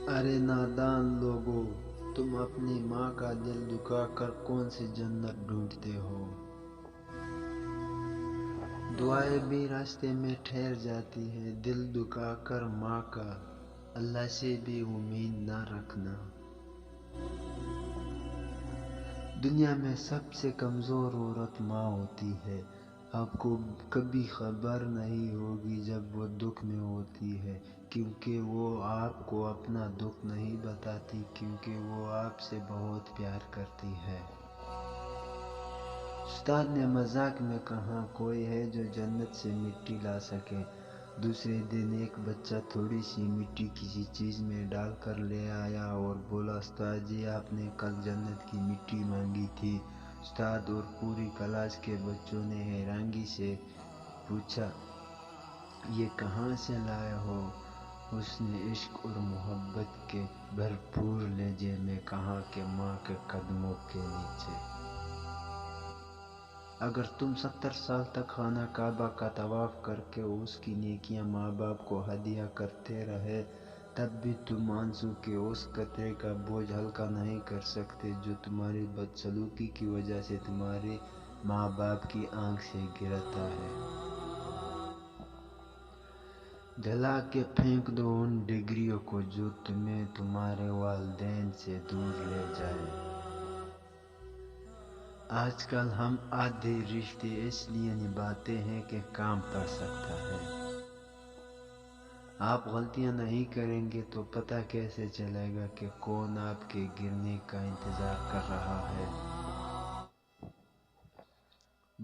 ارے نادان لوگو، تم اپنی ماں کا دل دکھا کر کون سی جنت ڈھونڈتے ہو؟ دعائیں بھی راستے میں ٹھہر جاتی ہیں، دل دکھا کر ماں کا اللہ سے بھی امید نہ رکھنا۔ دنیا میں سب سے کمزور عورت ماں ہوتی ہے۔ آپ کو کبھی خبر نہیں ہوگی جب وہ دکھ میں ہوتی ہے، کیونکہ وہ آپ کو اپنا دکھ نہیں بتاتی، کیونکہ وہ آپ سے بہت پیار کرتی ہے۔ استاد نے مذاق میں کہا، کوئی ہے جو جنت سے مٹی لا سکے؟ دوسرے دن ایک بچہ تھوڑی سی مٹی کسی چیز میں ڈال کر لے آیا اور بولا، استاد جی آپ نے کل جنت کی مٹی مانگی تھی۔ استاد اور پوری کلاس کے بچوں نے حیرانگی سے پوچھا، یہ کہاں سے لائے ہو؟ اس نے عشق اور محبت کے بھرپور لہجے میں کہا کہ ماں کے قدموں کے نیچے۔ اگر تم 70 سال تک خانہ کعبہ کا طواف کر کے اس کی نیکیاں ماں باپ کو ہدیہ کرتے رہے، تب بھی تم آنسو کے اس قطرے کا بوجھ ہلکا نہیں کر سکتے جو تمہاری بدسلوکی کی وجہ سے تمہارے ماں باپ کی آنکھ سے گرتا ہے۔ جلا کے پھینک دو ان ڈگریوں کو جو تمہیں تمہارے والدین سے دور لے جائے۔ آج کل ہم آدھے رشتے اس لیے نبھاتے ہیں کہ کام پڑ سکتا ہے۔ آپ غلطیاں نہیں کریں گے تو پتہ کیسے چلے گا کہ کون آپ کے گرنے کا انتظار کر رہا ہے؟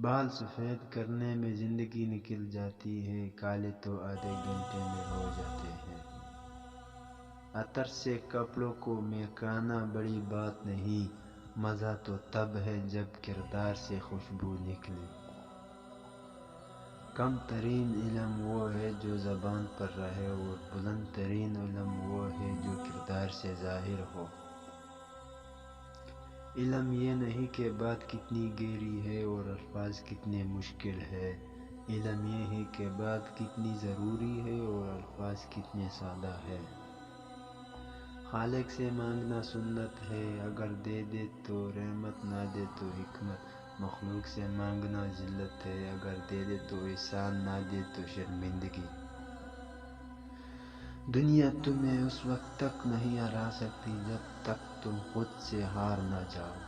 بال سفید کرنے میں زندگی نکل جاتی ہے، کالے تو آدھے گھنٹے میں ہو جاتے ہیں۔ عطر سے کپڑوں کو مہکانا بڑی بات نہیں، مزہ تو تب ہے جب کردار سے خوشبو نکلے۔ کم ترین علم وہ ہے جو زبان پر رہے اور بلند ترین علم وہ ہے جو کردار سے ظاہر ہو۔ علم یہ نہیں کہ بات کتنی گہری ہے اور الفاظ کتنے مشکل ہے، علم یہ ہے کہ بات کتنی ضروری ہے اور الفاظ کتنے سادہ ہے۔ خالق سے مانگنا سنت ہے، اگر دے دے تو رحمت، نہ دے تو حکمت۔ مخلوق سے مانگنا ذلت ہے، اگر دے دے تو احسان، نہ دے تو شرمندگی۔ دنیا تمہیں اس وقت تک نہیں ہرا سکتی جب تک تم خود سے ہار نہ جاؤ۔